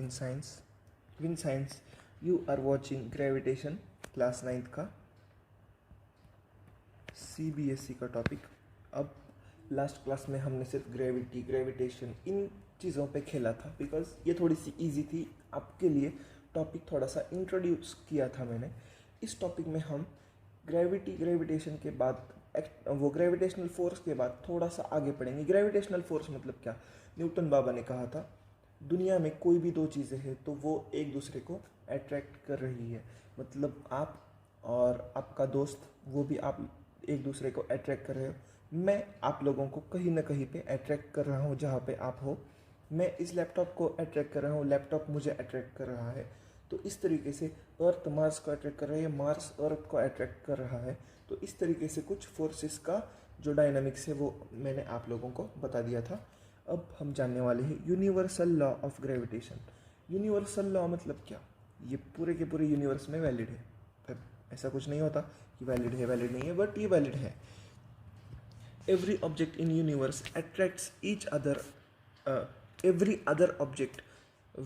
in science you are watching gravitation class 9th का CBSE का topic. अब last class में हमने सिर्फ ग्रेविटेशन इन चीज़ों पे खेला था बिकॉज ये थोड़ी सी इजी थी आपके लिए। टॉपिक थोड़ा सा इंट्रोड्यूस किया था मैंने। इस टॉपिक में हम ग्रेविटेशन के बाद वो ग्रेविटेशनल फोर्स के बाद थोड़ा सा आगे पढ़ेंगे। ग्रेविटेशनल फोर्स मतलब क्या? न्यूटन बाबा ने कहा था दुनिया में कोई भी दो चीज़ें हैं तो वो एक दूसरे को अट्रैक्ट कर रही है। मतलब आप और आपका दोस्त वो भी आप एक दूसरे को अट्रैक्ट कर रहे हो। मैं आप लोगों को कहीं ना कहीं पे अट्रैक्ट कर रहा हूँ जहाँ पे आप हो। मैं इस लैपटॉप को अट्रैक्ट कर रहा हूँ, लैपटॉप मुझे अट्रैक्ट कर रहा है। तो इस तरीके से अर्थ मार्स को अट्रैक्ट कर रहा है, मार्स अर्थ को अट्रैक्ट कर रहा है। तो इस तरीके से कुछ फोर्सेस का जो डायनामिक्स है वो मैंने आप लोगों को बता दिया था। अब हम जानने वाले हैं universal law of gravitation. Universal law मतलब क्या? ये पूरे के पूरे यूनिवर्स में वैलिड है। फिर ऐसा कुछ नहीं होता कि वैलिड है वैलिड नहीं है, बट ये वैलिड है। Every object in universe attracts each other every other object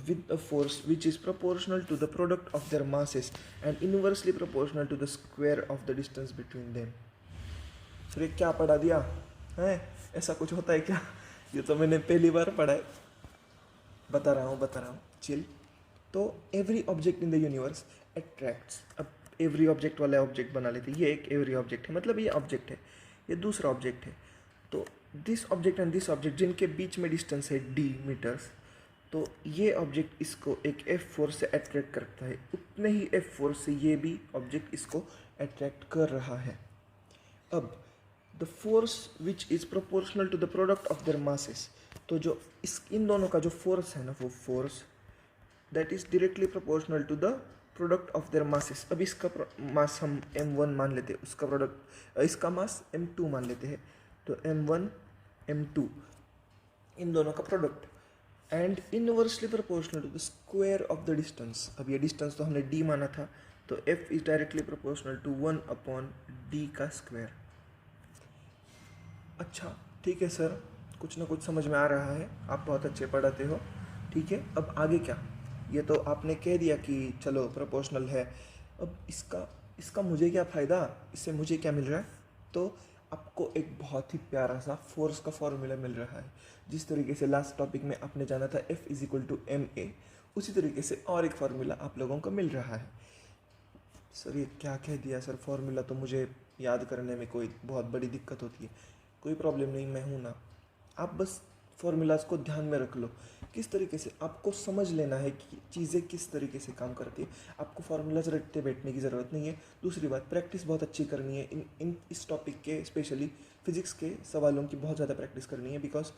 with a force which is proportional to the product of their masses and inversely proportional to the square of the distance between them। फिर ये क्या पढ़ा दिया है? ऐसा कुछ होता है क्या? ये तो मैंने पहली बार पढ़ा है। बता रहा हूँ चिल। तो every object in the universe attracts. अब एवरी ऑब्जेक्ट वाला ऑब्जेक्ट बना लेते। ये एक एवरी ऑब्जेक्ट है, मतलब ये ऑब्जेक्ट है, ये दूसरा ऑब्जेक्ट है। तो this object and this object जिनके बीच में डिस्टेंस है d मीटर्स, तो ये ऑब्जेक्ट इसको एक F फोर्स से अट्रैक्ट करता है, उतने ही F फोर्स से ये भी ऑब्जेक्ट इसको अट्रैक्ट कर रहा है। अब the force which is proportional to the product of their masses, तो जो इन दोनों का जो फोर्स है ना, वो force that is directly proportional to the product of their masses. अब इसका मास हम m1 मान लेते हैं, उसका प्रोडक्ट इसका मास m2 मान लेते हैं। तो m1 m2 इन दोनों का product and inversely proportional to the square of the distance. अब ये डिस्टेंस तो हमने d माना था, तो f is directly proportional to 1/d का स्क्वायर। अच्छा ठीक है सर, कुछ ना कुछ समझ में आ रहा है, आप बहुत अच्छे पढ़ाते हो। ठीक है, अब आगे क्या? ये तो आपने कह दिया कि चलो प्रोपोर्शनल है। अब इसका मुझे क्या फ़ायदा, इससे मुझे क्या मिल रहा है? तो आपको एक बहुत ही प्यारा सा फोर्स का फॉर्मूला मिल रहा है। जिस तरीके से लास्ट टॉपिक में आपने जाना था F = ma, उसी तरीके से और एक फार्मूला आप लोगों को मिल रहा है। सर ये क्या कह दिया सर? फार्मूला तो मुझे याद करने में कोई बहुत बड़ी दिक्कत होती है। कोई प्रॉब्लम नहीं, मैं हूँ ना। आप बस फार्मूलाज को ध्यान में रख लो। किस तरीके से आपको समझ लेना है कि चीज़ें किस तरीके से काम करती है। आपको फार्मूलाज रटते बैठने की ज़रूरत नहीं है। दूसरी बात, प्रैक्टिस बहुत अच्छी करनी है इस टॉपिक के, स्पेशली फिजिक्स के सवालों की बहुत ज़्यादा प्रैक्टिस करनी है। बिकॉज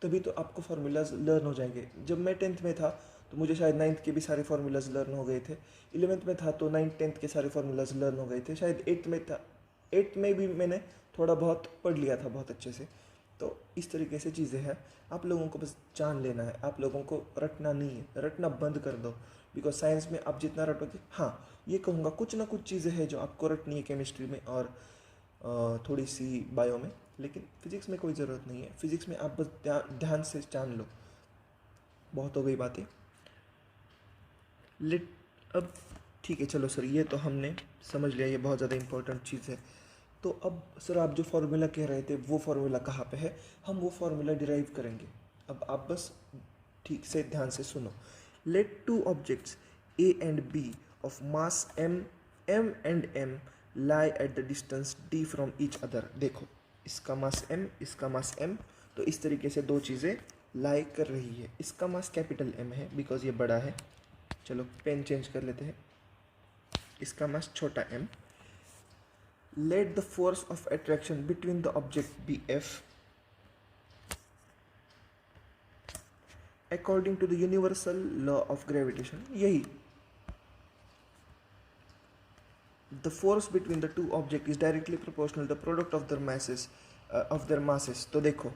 तभी तो आपको फार्मूलाज लर्न हो जाएंगे। जब मैं 10th में था तो मुझे शायद 9th के भी सारे फार्मूलाज लर्न हो गए थे। 11th में था तो 9th 10th के सारे फार्मूलाज लर्न हो गए थे। शायद 8th में था, 8th में भी मैंने थोड़ा बहुत पढ़ लिया था बहुत अच्छे से। तो इस तरीके से चीज़ें हैं, आप लोगों को बस जान लेना है। आप लोगों को रटना नहीं है, रटना बंद कर दो। बिकॉज साइंस में आप जितना रटोगे, हाँ ये कहूँगा कुछ ना कुछ चीज़ें हैं जो आपको रटनी है केमिस्ट्री में और थोड़ी सी बायो में, लेकिन फिजिक्स में कोई ज़रूरत नहीं है। फिजिक्स में आप बस ध्यान से जान लो। बहुत हो गई बातें। अब ठीक है, चलो सर ये तो हमने समझ लिया, ये बहुत ज़्यादा इंपॉर्टेंट चीज़ है। तो अब सर आप जो फार्मूला कह रहे थे वो फार्मूला कहाँ पे है? हम वो फार्मूला डिराइव करेंगे। अब आप बस ठीक से ध्यान से सुनो। Let two objects A and B of mass m and m lie at the distance d from each other। देखो इसका मास m, इसका मास m, तो इस तरीके से दो चीज़ें लाई कर रही है। इसका मास कैपिटल M है बिकॉज ये बड़ा है। चलो पेन चेंज कर लेते हैं, इसका मास छोटा m। Let the force of attraction between the object be F according to the universal law of gravitation। यही the force between the two objects is directly proportional to the product of their masses। तो देखो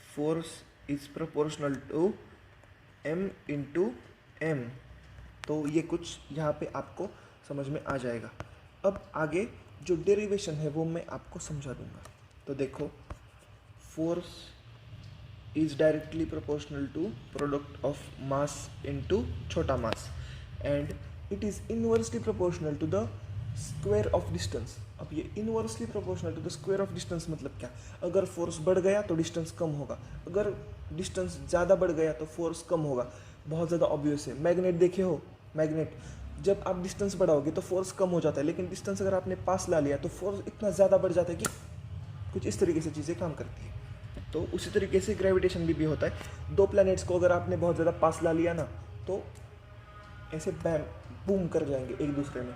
force is proportional to m into m, तो ये कुछ यहाँ पे आपको समझ में आ जाएगा। अब आगे जो डेरिवेशन है वो मैं आपको समझा दूंगा। तो देखो force is directly proportional to product of mass into छोटा mass and it is inversely proportional to the square of distance. अब ये inversely proportional to the square of distance मतलब क्या? अगर फोर्स बढ़ गया तो डिस्टेंस कम होगा, अगर डिस्टेंस ज़्यादा बढ़ गया तो फोर्स कम होगा. बहुत ज़्यादा ऑब्वियस है. मैग्नेट देखे हो, मैग्नेट जब आप डिस्टेंस बढ़ाओगे तो फोर्स कम हो जाता है, लेकिन डिस्टेंस अगर आपने पास ला लिया तो फोर्स इतना ज़्यादा बढ़ जाता है कि कुछ इस तरीके से चीज़ें काम करती है. तो उसी तरीके से ग्रेविटेशन भी होता है. दो प्लैनेट्स को अगर आपने बहुत ज़्यादा पास ला लिया ना तो ऐसे बैम बूम कर जाएंगे एक दूसरे में,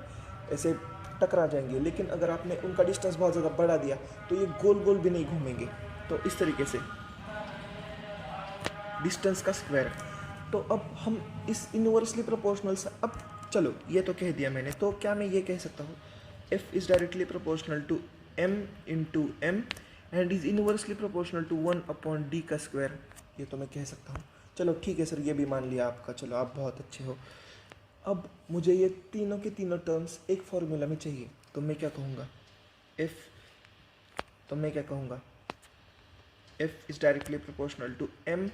ऐसे टकरा जाएंगे. लेकिन अगर आपने उनका डिस्टेंस बहुत ज़्यादा बढ़ा दिया तो ये गोल गोल भी नहीं घूमेंगे. तो इस तरीके से डिस्टेंस का स्क्वायर. तो अब हम इस इनवर्सली प्रोपोर्शनल से, अब चलो ये तो कह दिया मैंने, तो क्या मैं ये कह सकता हूँ f is directly proportional to m into M and is inversely proportional to 1/d का स्क्वायर. ये तो मैं कह सकता हूँ. चलो ठीक है सर, ये भी मान लिया आपका. चलो आप बहुत अच्छे हो. अब मुझे ये तीनों के तीनों टर्म्स एक फॉर्मूला में चाहिए. तो मैं क्या कहूँगा f is directly proportional to m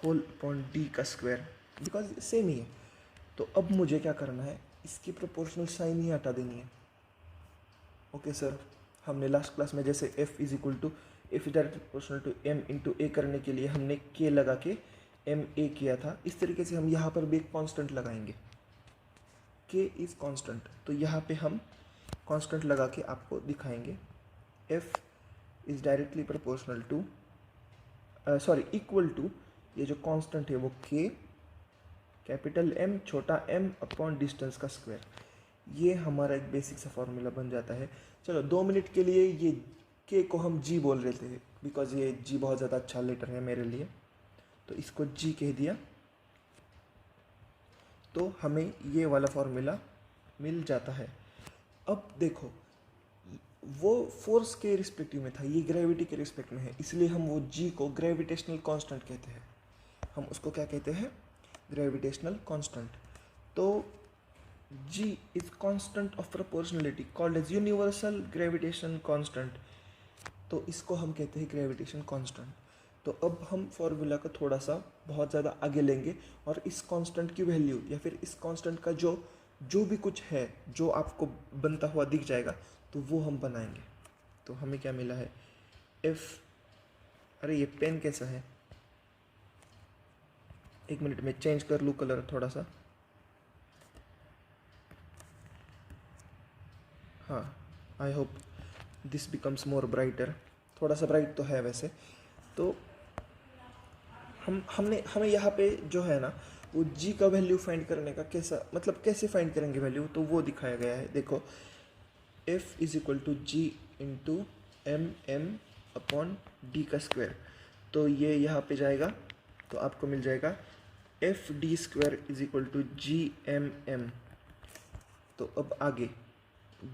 whole upon d का स्क्वायर, बिकॉज सेम ही है. तो अब मुझे क्या करना है, इसकी प्रोपोर्शनल साइन ही हटा देनी है. ओके सर, हमने लास्ट क्लास में जैसे f is directly proportional to m into a करने के लिए हमने k लगा के m a किया था, इस तरीके से हम यहाँ पर भी एक कांस्टेंट लगाएंगे. k इज़ कांस्टेंट, तो यहाँ पे हम कांस्टेंट लगा के आपको दिखाएंगे. f is directly proportional to equal to, ये जो कांस्टेंट है वो k कैपिटल M छोटा m अपॉन डिस्टेंस का स्क्वायर. ये हमारा एक बेसिक सा फॉर्मूला बन जाता है. चलो 2 मिनट के लिए ये k को हम g बोल रहे थे, बिकॉज ये g बहुत ज़्यादा अच्छा लेटर है मेरे लिए, तो इसको g कह दिया. तो हमें ये वाला फॉर्मूला मिल जाता है. अब देखो, वो फोर्स के रिस्पेक्टिव में था, ये ग्रेविटी के रिस्पेक्ट में है, इसलिए हम वो g को ग्रेविटेशनल कांस्टेंट कहते हैं. हम उसको क्या कहते हैं, ग्रेविटेशनल कांस्टेंट. तो g is constant of proportionality called as universal gravitation constant. तो इसको हम कहते हैं ग्रेविटेशन कांस्टेंट. तो अब हम फॉर्मूला को थोड़ा सा बहुत ज़्यादा आगे लेंगे और इस कांस्टेंट की वैल्यू या फिर इस कांस्टेंट का जो भी कुछ है जो आपको बनता हुआ दिख जाएगा तो वो हम बनाएंगे. तो हमें क्या मिला है, अरे ये पेन कैसा है, एक मिनट में चेंज कर लूँ कलर थोड़ा सा. हाँ, I hope this becomes more brighter. थोड़ा सा ब्राइट तो है वैसे. तो हमें यहाँ पे जो है ना वो g का वैल्यू फाइंड करने का कैसे फाइंड करेंगे वैल्यू, तो वो दिखाया गया है. देखो, f is equal to g into m upon d का स्क्वायर. तो ये यहाँ पे जाएगा तो आपको मिल जाएगा F D square is equal to G M. तो अब आगे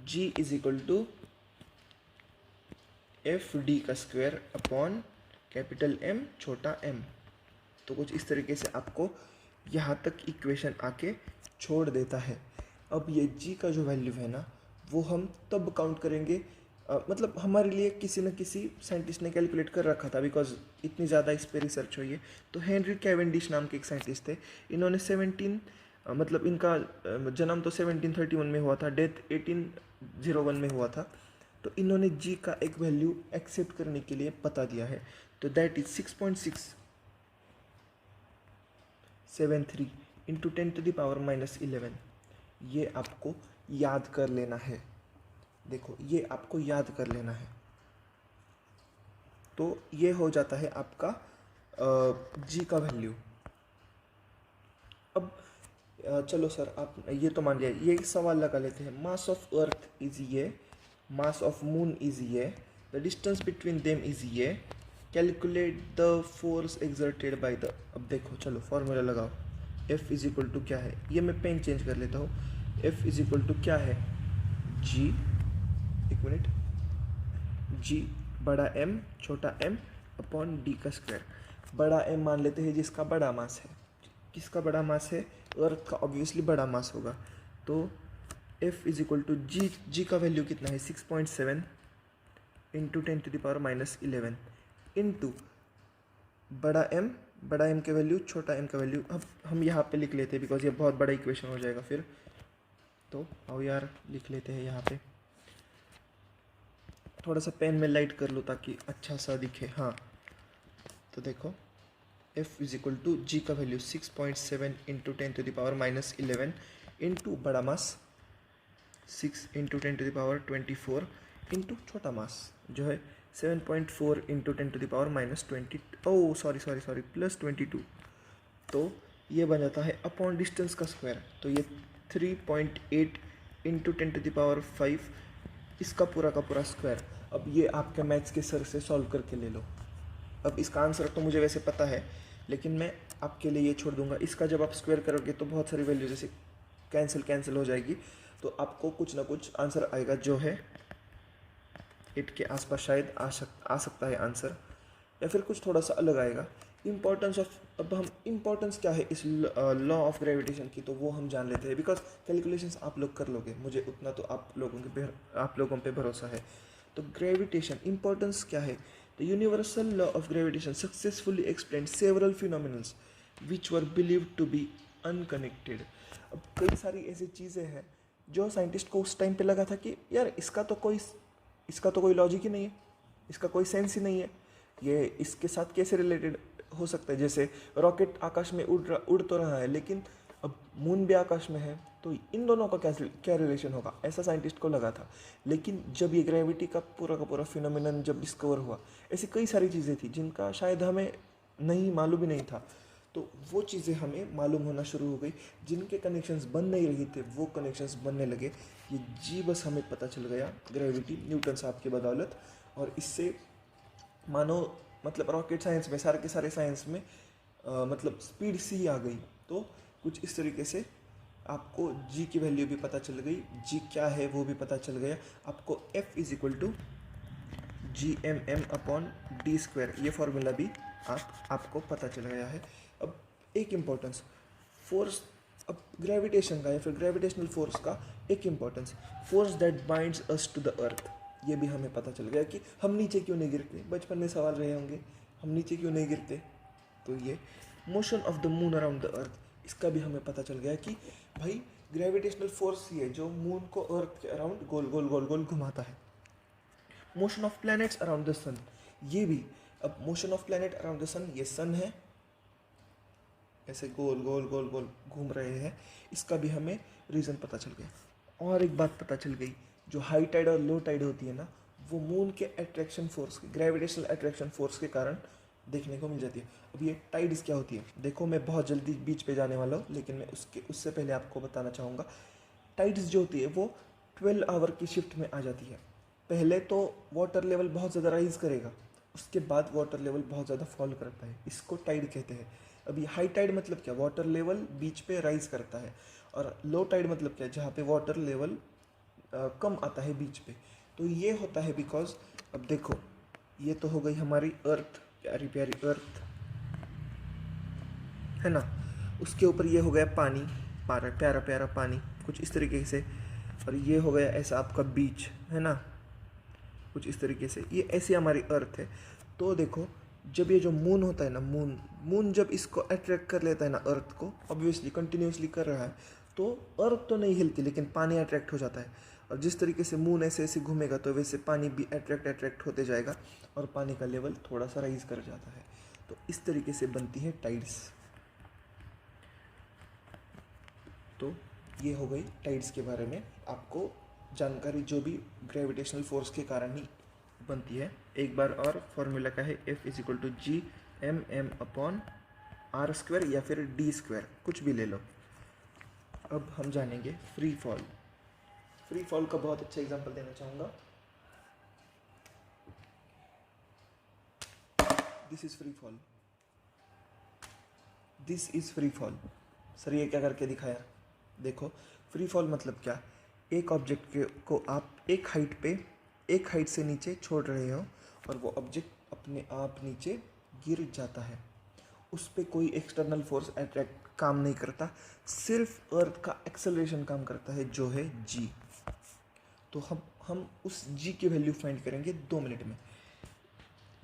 g is equal to F D का स्क्वायर अपॉन कैपिटल M छोटा m. तो कुछ इस तरीके से आपको यहाँ तक इक्वेशन आके छोड़ देता है. अब ये g का जो वैल्यू है ना वो हम तब काउंट करेंगे, मतलब हमारे लिए किसी न किसी साइंटिस्ट ने कैलकुलेट कर रखा था, बिकॉज इतनी ज़्यादा इस पर रिसर्च हुई है. तो हेनरी कैवेंडिश नाम के एक साइंटिस्ट थे. इन्होंने मतलब इनका जन्म तो 1731 में हुआ था, डेथ 1801 में हुआ था. तो इन्होंने g का एक वैल्यू एक्सेप्ट करने के लिए बता दिया है. तो दैट इज 6.673 इंटू 10⁻⁻11. ये आपको याद कर लेना है. देखो, ये आपको याद कर लेना है. तो ये हो जाता है आपका g का वैल्यू. अब चलो सर, आप ये तो मान लिया. ये एक सवाल लगा लेते हैं. मास ऑफ अर्थ इज ये, मास ऑफ मून इज ये, the distance between them is ये, calculate the force exerted by the. अब देखो, चलो फॉर्मूला लगाओ. F इज इक्वल टू क्या है, ये मैं पेन चेंज कर लेता हूँ. F इज इक्वल टू क्या है, g, एक मिनट, g बड़ा M छोटा m अपॉन d का स्क्वायर. बड़ा M मान लेते हैं जिसका बड़ा मास है. किसका बड़ा मास है, अर्थ का ऑब्वियसली बड़ा मास होगा. तो F इज इक्वल टू जी का वैल्यू कितना है, 6.7 इंटू 10⁻⁻11 इंटू बड़ा एम का वैल्यू छोटा एम का वैल्यू अब हम यहाँ पे लिख लेते हैं बिकॉज ये बहुत बड़ा इक्वेशन हो जाएगा फिर। तो आओ यार लिख लेते हैं यहाँ पे, थोड़ा सा पेन में लाइट कर लो ताकि अच्छा सा दिखे। हाँ तो देखो F इज इक्वल टू जी का वैल्यू 6.7 इंटू 10⁻⁻11 इंटू बड़ा मास 6 इंटू 10⁻24 इंटू छोटा मास जो है 7.4 इंटू 10⁻20 ओ सॉरी प्लस 22। तो ये बन जाता है अपॉन डिस्टेंस का स्क्वायर, तो ये 3.8 इंटू 10⁵ इसका पूरा का पूरा स्क्वायर। अब ये आपके मैथ्स के सर से सॉल्व करके ले लो। अब इसका आंसर तो मुझे वैसे पता है लेकिन मैं आपके लिए ये छोड़ दूंगा। इसका जब आप स्क्वायर करोगे तो बहुत सारी वैल्यू जैसे कैंसिल हो जाएगी, तो आपको कुछ ना कुछ आंसर आएगा जो है 8 के आसपास शायद आ सकता है आंसर, या फिर कुछ थोड़ा सा अलग आएगा। इम्पोर्टेंस ऑफ, अब हम इम्पोर्टेंस क्या है इस लॉ ऑफ ग्रेविटेशन की, तो वो हम जान लेते हैं बिकॉज कैलकुलेशंस आप लोग कर लोगे, मुझे उतना तो आप लोगों पे भरोसा है। तो ग्रेविटेशन इम्पोर्टेंस क्या है, the universal law of gravitation successfully explain several phenomenals which were believed to be unconnected. अब कई सारी ऐसी चीज़ें हैं जो साइंटिस्ट को उस टाइम पे लगा था कि यार इसका तो कोई लॉजिक ही नहीं है, इसका कोई सेंस ही नहीं है, ये इसके साथ कैसे रिलेटेड हो सकता है। जैसे रॉकेट आकाश में उड़ तो रहा है लेकिन अब मून भी आकाश में है, तो इन दोनों का क्या रिलेशन होगा, ऐसा साइंटिस्ट को लगा था। लेकिन जब ये ग्रेविटी का पूरा फिनोमिनन जब डिस्कवर हुआ, ऐसी कई सारी चीज़ें थी जिनका शायद हमें नहीं मालूम ही नहीं था, तो वो चीज़ें हमें मालूम होना शुरू हो गई। जिनके कनेक्शंस बन नहीं रही थे वो कनेक्शंस बनने लगे। ये जी बस हमें पता चल गया ग्रेविटी न्यूटन साहब की बदौलत, और इससे मानो मतलब रॉकेट साइंस में सारे के सारे साइंस में मतलब स्पीड सी आ गई। तो कुछ इस तरीके से आपको जी की वैल्यू भी पता चल गई, जी क्या है वो भी पता चल गया आपको। F is equal to GMM/d², ये फॉर्मूला भी आपको पता चल गया है। अब एक इम्पोर्टेंस फोर्स, अब ग्रेविटेशन का या फिर ग्रेविटेशनल फोर्स का एक importance, force that binds us to the earth, ये भी हमें पता चल गया कि हम नीचे क्यों नहीं गिरते। बचपन में सवाल रहे होंगे हम नीचे क्यों नहीं गिरते, तो ये motion of the moon around the earth, इसका भी हमें पता चल गया कि भाई ग्रेविटेशनल फोर्स ही है जो मून को अर्थ के अराउंड गोल गोल गोल गोल घुमाता है। Motion of planets around the sun, ये भी, अब motion of planet around the sun, ये सन है ऐसे गोल गोल गोल गोल घूम रहे हैं, इसका भी हमें रीज़न पता चल गया। और एक बात पता चल गई, जो हाई टाइड और लो टाइड होती है ना, वो मून के अट्रैक्शन फोर्स के, ग्रेविटेशनल अट्रैक्शन फोर्स के कारण देखने को मिल जाती है। अब ये टाइड्स क्या होती है, देखो मैं बहुत जल्दी बीच पे जाने वाला हूँ लेकिन मैं उससे पहले आपको बताना चाहूँगा। टाइड्स जो होती है वो 12 आवर की शिफ्ट में आ जाती है। पहले तो वाटर लेवल बहुत ज़्यादा राइज करेगा, उसके बाद वाटर लेवल बहुत ज़्यादा फॉल करता है, इसको टाइड कहते हैं। अभी हाई टाइड मतलब क्या, वाटर लेवल बीच पे राइज करता है, और लो टाइड मतलब क्या, जहाँ पे वाटर लेवल कम आता है बीच पे। तो ये होता है बिकॉज, अब देखो ये तो हो गई हमारी अर्थ, प्यारी प्यारी अर्थ है ना, उसके ऊपर ये हो गया पानी, प्यारा प्यारा पानी कुछ इस तरीके से, और ये हो गया ऐसा आपका बीच है ना, कुछ इस तरीके से, ये ऐसी हमारी अर्थ है। तो देखो जब ये जो मून होता है ना, मून जब इसको अट्रैक्ट कर लेता है ना अर्थ को, ऑब्वियसली कंटिन्यूसली कर रहा है, तो अर्थ तो नहीं हिलती लेकिन पानी अट्रैक्ट हो जाता है। और जिस तरीके से मून ऐसे ऐसे घूमेगा तो वैसे पानी भी अट्रैक्ट होते जाएगा और पानी का लेवल थोड़ा सा राइज कर जाता है। तो इस तरीके से बनती है टाइड्स। तो ये हो गई टाइड्स के बारे में आपको जानकारी, जो भी ग्रेविटेशनल फोर्स के कारण ही बनती है। एक बार और फॉर्मूला का है F is equal to GMM/r² या फिर d², कुछ भी ले लो। अब हम जानेंगे फ्री फॉल। फ्री फॉल का बहुत अच्छा एग्जांपल देना चाहूँगा। This is free fall, this is free fall. Sir ये क्या करके दिखाया, देखो फ्री फॉल मतलब क्या, एक ऑब्जेक्ट को आप एक हाइट से नीचे छोड़ रहे हो और वो ऑब्जेक्ट अपने आप नीचे गिर जाता है, उस पर कोई एक्सटर्नल फोर्स अट्रैक्ट काम नहीं करता, सिर्फ अर्थ का एक्सेलरेशन काम करता है जो है जी। तो हम उस जी की वैल्यू फाइंड करेंगे 2 मिनट में।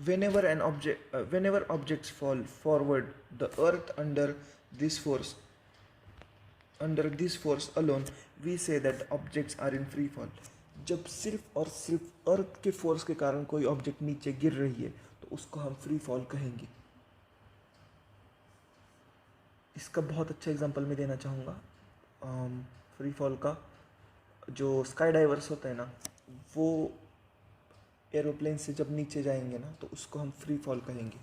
whenever objects fall forward, the earth under this force alone, we say that objects are in free fall. जब सिर्फ और सिर्फ अर्थ के फोर्स के कारण कोई ऑब्जेक्ट नीचे गिर रही है तो उसको हम फ्री फॉल कहेंगे. इसका बहुत अच्छा एग्जांपल मैं देना चाहूँगा. फ्री फॉल का जो स्काई डाइवर्स होता है ना, वो एरोप्लेन से जब नीचे जाएंगे ना तो उसको हम फ्री फॉल कहेंगे.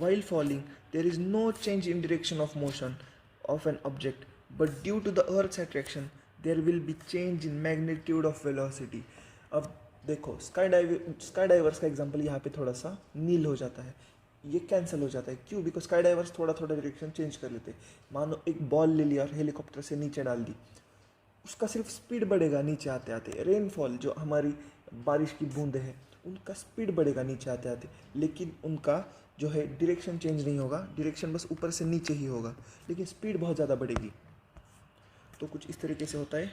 While falling, there is no change in direction of motion of an object, but due to the Earth's attraction, there will be change in magnitude of velocity. अब देखो स्काई डाइवर्स का example यहाँ पे थोड़ा सा नील हो जाता है, ये कैंसिल हो जाता है. क्यों? बिकॉज स्काई डाइवर्स थोड़ा थोड़ा डायरेक्शन चेंज कर लेते हैं. मानो एक बॉल ले लिया और हेलीकॉप्टर से नीचे डाल दी, उसका सिर्फ स्पीड बढ़ेगा नीचे आते आते. रेनफॉल जो हमारी बारिश की बूंदें हैं उनका स्पीड बढ़ेगा नीचे आते आते, लेकिन उनका जो है डायरेक्शन चेंज नहीं होगा. डायरेक्शन बस ऊपर से नीचे ही होगा, लेकिन स्पीड बहुत ज़्यादा बढ़ेगी. तो कुछ इस तरीके से होता है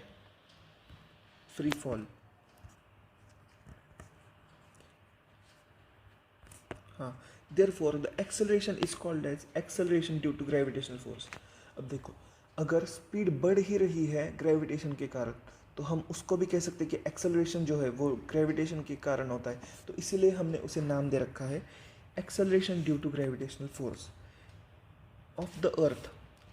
फ्री फॉल. हाँ, therefore the acceleration is called as acceleration due to gravitational force. अब देखो, अगर स्पीड बढ़ ही रही है ग्रेविटेशन के कारण तो हम उसको भी कह सकते हैं कि एक्सेलरेशन जो है वो ग्रेविटेशन के कारण होता है. तो इसीलिए हमने उसे नाम दे रखा है acceleration due to gravitational force of the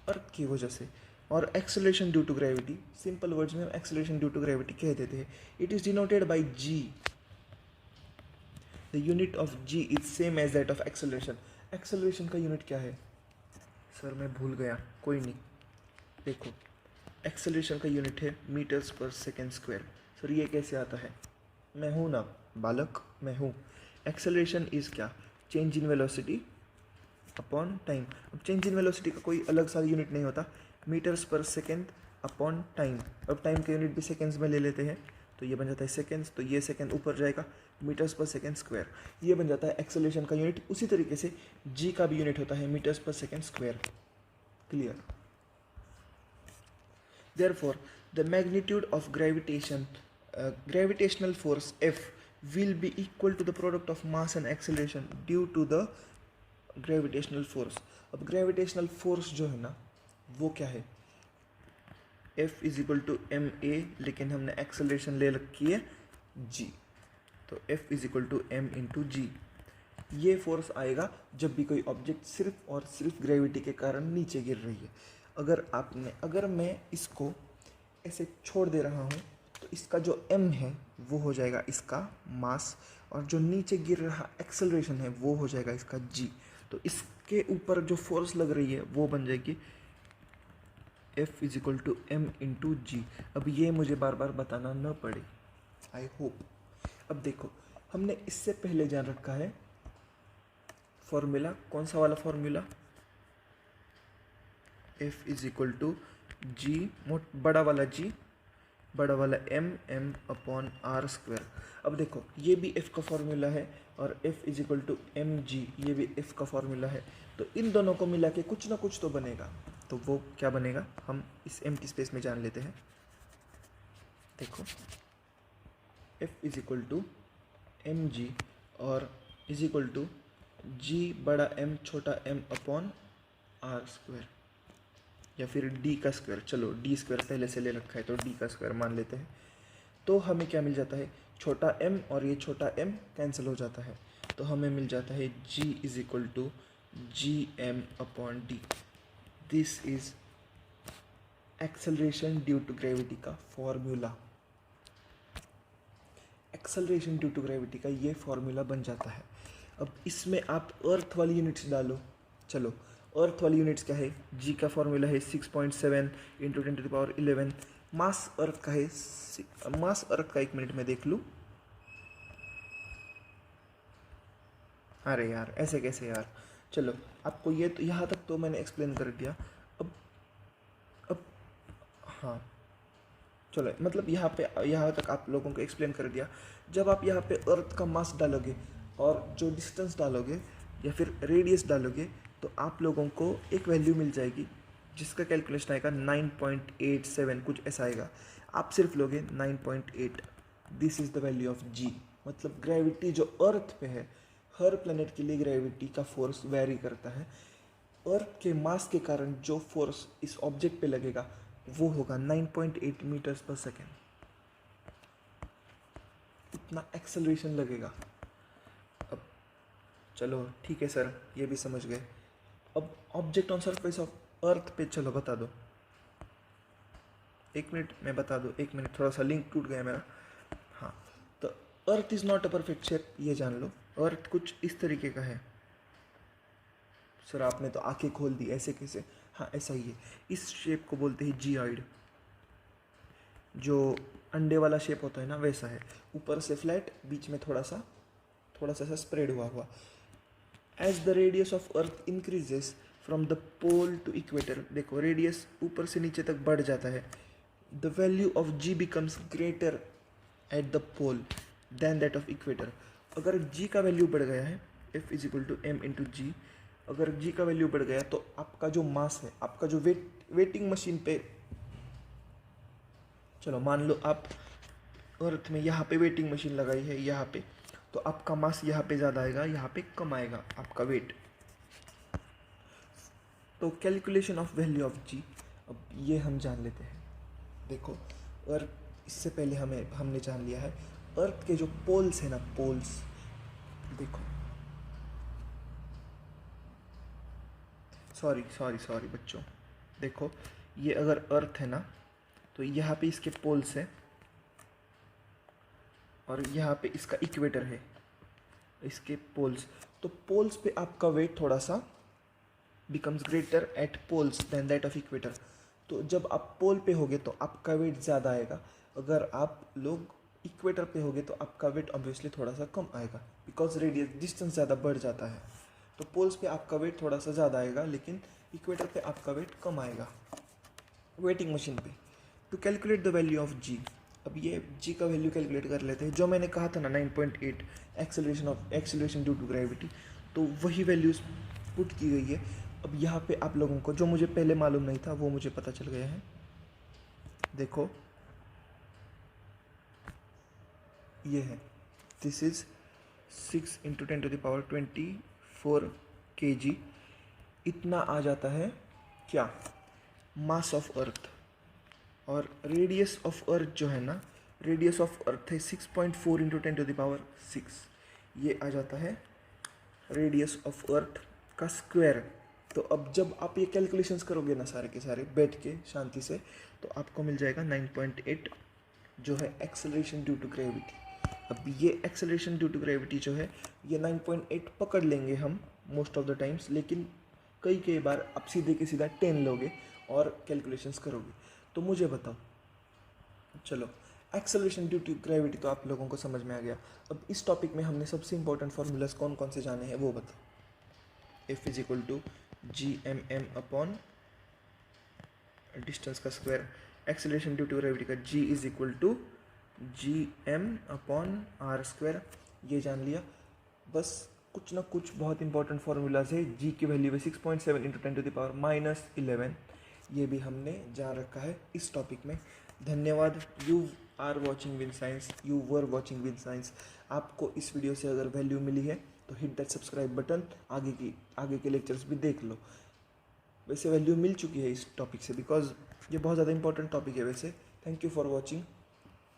earth की वजह से. और acceleration due to gravity, simple words में हम एक्सेलरेशन ड्यू टू ग्रेविटी कह देते हैं. It is denoted by G. The unit of G is same as that of acceleration. Acceleration का यूनिट क्या है? सर मैं भूल गया, कोई नहीं. देखो, एक्सेलरेशन का यूनिट है मीटर्स पर सेकेंड स्क्वायर. सर ये कैसे आता है? मैं हूँ ना बालक, मैं हूँ. एक्सेलरेशन इज़ क्या? Change in velocity upon time. अब चेंज इन वेलोसिटी का कोई अलग सा यूनिट नहीं होता. मीटर्स पर सेकेंड अपॉन टाइम. अब टाइम का यूनिट भी सेकेंड्स में ले लेते हैं तो ये बन जाता है सेकेंड्स. तो ये सेकेंड ऊपर जाएगा, मीटर्स पर सेकेंड स्क्वायर. ये बन जाता है एक्सेलरेशन का यूनिट. उसी तरीके से जी का भी यूनिट होता है मीटर्स पर second square. Clear? Therefore, the magnitude of gravitational force F will be equal to the product of mass and acceleration due to the gravitational force. अब gravitational force जो है ना वो क्या है? F is equal to ma, लेकिन हमने acceleration ले रखी है g, तो F is equal to m into g. ये फोर्स आएगा जब भी कोई ऑब्जेक्ट सिर्फ और सिर्फ ग्रेविटी के कारण नीचे गिर रही है. अगर मैं इसको ऐसे छोड़ दे रहा हूँ तो इसका जो m है वो हो जाएगा इसका मास, और जो नीचे गिर रहा एक्सेलरेशन है वो हो जाएगा इसका g. तो इसके ऊपर जो फोर्स लग रही है वो बन जाएगी F is equal to m into g. अब ये मुझे बार बार बताना न पड़े, आई होप. अब देखो, हमने इससे पहले जान रखा है फॉर्मूला. कौन सा वाला formula? F is equal to g, बड़ा वाला m अपॉन आर स्क्वायर. अब देखो, ये भी F का फॉर्मूला है और F is equal to M G, ये भी F का फॉर्मूला है. तो इन दोनों को मिला के कुछ ना कुछ तो बनेगा. तो वो क्या बनेगा हम इस एम्प्टी स्पेस में जान लेते हैं. देखो, F is equal to M G और इज इक्वल टू जी बड़ा M छोटा m अपॉन आर स्क्वायर, या फिर d का स्क्वायर. चलो d स्क्वायर पहले से ले रखा है तो d का स्क्वायर मान लेते हैं. तो हमें क्या मिल जाता है? छोटा m और ये छोटा m कैंसिल हो जाता है, तो हमें मिल जाता है g is equal to G M upon d. This is acceleration due to gravity का formula. Acceleration due to gravity का ये फॉर्मूला बन जाता है. अब इसमें आप अर्थ वाली यूनिट्स डालो. चलो, अर्थ वाली यूनिट्स क्या है? जी का फॉर्मूला है 6.7 इंटू 10⁻11. मास अर्थ का है, मास अर्थ का 1 मिनट में देख लूँ. अरे यार ऐसे कैसे यार. चलो, आपको ये तो यहाँ तक तो मैंने एक्सप्लेन कर दिया. अब हाँ चलो, मतलब यहाँ तक आप लोगों को एक्सप्लेन कर दिया. जब आप यहाँ पे अर्थ का मास डालोगे और जो डिस्टेंस डालोगे या फिर रेडियस डालोगे तो आप लोगों को एक वैल्यू मिल जाएगी जिसका कैलकुलेशन आएगा 9.87 कुछ ऐसा आएगा. आप सिर्फ लोगे 9.8. This is the value of g. मतलब ग्रेविटी जो अर्थ पे है, हर प्लेनेट के लिए ग्रेविटी का फोर्स वेरी करता है। अर्थ के मास के कारण जो फोर्स इस ऑब्जेक्ट पे लगेगा वो होगा 9.8 मीटर्स पर सेकेंड। इतना एक्सेलरेशन लगेगा। अब चलो ठीक है सर, ये भी समझ गए। अब object on surface of earth पे चलो बता दो। 1 मिनट मैं बता दूँ, 1 मिनट, थोड़ा सा लिंक टूट गया मेरा। हाँ, तो earth is not a perfect shape, ये जान लो। अर्थ कुछ इस तरीके का है। सर आपने तो आंखें खोल दी, ऐसे कैसे? हाँ ऐसा ही है। इस शेप को बोलते हैं जियोइड। जो अंडे वाला शेप होता है ना, वैसा है। ऊपर से फ्लैट, बीच में थोड़ा सा ऐसा स्प्रेड हुआ। As the radius of earth increases from the pole to equator, देखो रेडियस ऊपर से नीचे तक बढ़ जाता है। The value of ji becomes greater at the pole then that of equator. अगर जी का वैल्यू बढ़ गया है, F is equal to M into जी, अगर जी का वैल्यू बढ़ गया तो आपका जो मास है, आपका जो वेटिंग मशीन पे, चलो मान लो आप अर्थ में यहाँ पे वेटिंग मशीन लगाई है यहाँ पे, तो आपका मास यहाँ पे ज़्यादा आएगा, यहाँ पे कम आएगा आपका वेट। तो calculation of value of g, अब ये हम जान लेते हैं। देखो, और इससे पहले हमने जान लिया है अर्थ के जो पोल्स है ना, पोल्स, देखो सॉरी बच्चों, देखो ये अगर अर्थ है ना, तो यहाँ पे इसके पोल्स है और यहाँ पे इसका इक्वेटर है, इसके पोल्स। तो पोल्स पे आपका वेट थोड़ा सा becomes greater at poles than that of equator. तो जब आप पोल पे होगे तो आपका वेट ज़्यादा आएगा, अगर आप लोग इक्वेटर पे होगे तो आपका वेट ऑब्वियसली थोड़ा सा कम आएगा, बिकॉज रेडियस डिस्टेंस ज़्यादा बढ़ जाता है। तो पोल्स पे आपका वेट थोड़ा सा ज़्यादा आएगा, लेकिन इक्वेटर पे आपका वेट कम आएगा वेटिंग मशीन पे। To calculate the value of g, अब ये जी का वैल्यू कैलकुलेट कर लेते हैं। जो मैंने कहा था ना 9.8 एक्सेलरेशन ड्यू टू ग्रेविटी, तो वही वैल्यूज़ पुट की गई है। अब यहाँ पे आप लोगों को जो मुझे पहले मालूम नहीं था वो मुझे पता चल गया है। देखो ये है, दिस इज 6 × 10⁻24 kg। इतना आ जाता है क्या, मास ऑफ अर्थ। और रेडियस ऑफ अर्थ जो है ना, रेडियस ऑफ अर्थ है 6.4 × 10⁻6। ये आ जाता है रेडियस ऑफ अर्थ का स्क्वायर। तो अब जब आप ये कैलकुलेशंस करोगे ना सारे के सारे बैठ के शांति से, तो आपको मिल जाएगा 9.8 जो है एक्सेलरेशन ड्यू टू ग्रेविटी। अब ये एक्सेलरेशन ड्यू टू ग्रेविटी जो है, ये 9.8 पकड़ लेंगे हम मोस्ट ऑफ द टाइम्स, लेकिन कई बार आप सीधे के सीधा 10 लोगे और कैलकुलेशंस करोगे। तो मुझे बताओ, चलो एक्सेलरेशन ड्यू टू ग्रेविटी तो आप लोगों को समझ में आ गया। अब इस टॉपिक में हमने सबसे इंपॉर्टेंट फार्मूलाज कौन कौन से जाने हैं वो बताओ। F is equal to GMM upon distance का square, acceleration due to gravity का G is equal to GM upon R², ये जान लिया। बस कुछ ना कुछ बहुत इंपॉर्टेंट फार्मूलाज है। G की वैल्यू है 6.7 × 10⁻11, ये भी हमने जान रखा है इस टॉपिक में। धन्यवाद। You are watching with science, you were watching with science. आपको इस वीडियो से अगर वैल्यू मिली है तो हिट दैट सब्सक्राइब बटन, आगे के लेक्चर्स भी देख लो। वैसे वैल्यू मिल चुकी है इस टॉपिक से, बिकॉज ये बहुत ज़्यादा इंपॉर्टेंट टॉपिक है वैसे। Thank you for watching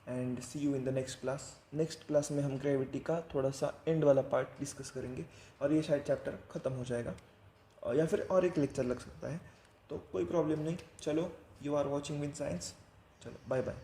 and see you in the next class. Next class में हम ग्रेविटी का थोड़ा सा एंड वाला पार्ट डिस्कस करेंगे और ये शायद चैप्टर ख़त्म हो जाएगा, या फिर और एक लेक्चर लग सकता है, तो कोई प्रॉब्लम नहीं। चलो, you are watching with science, चलो बाय बाय।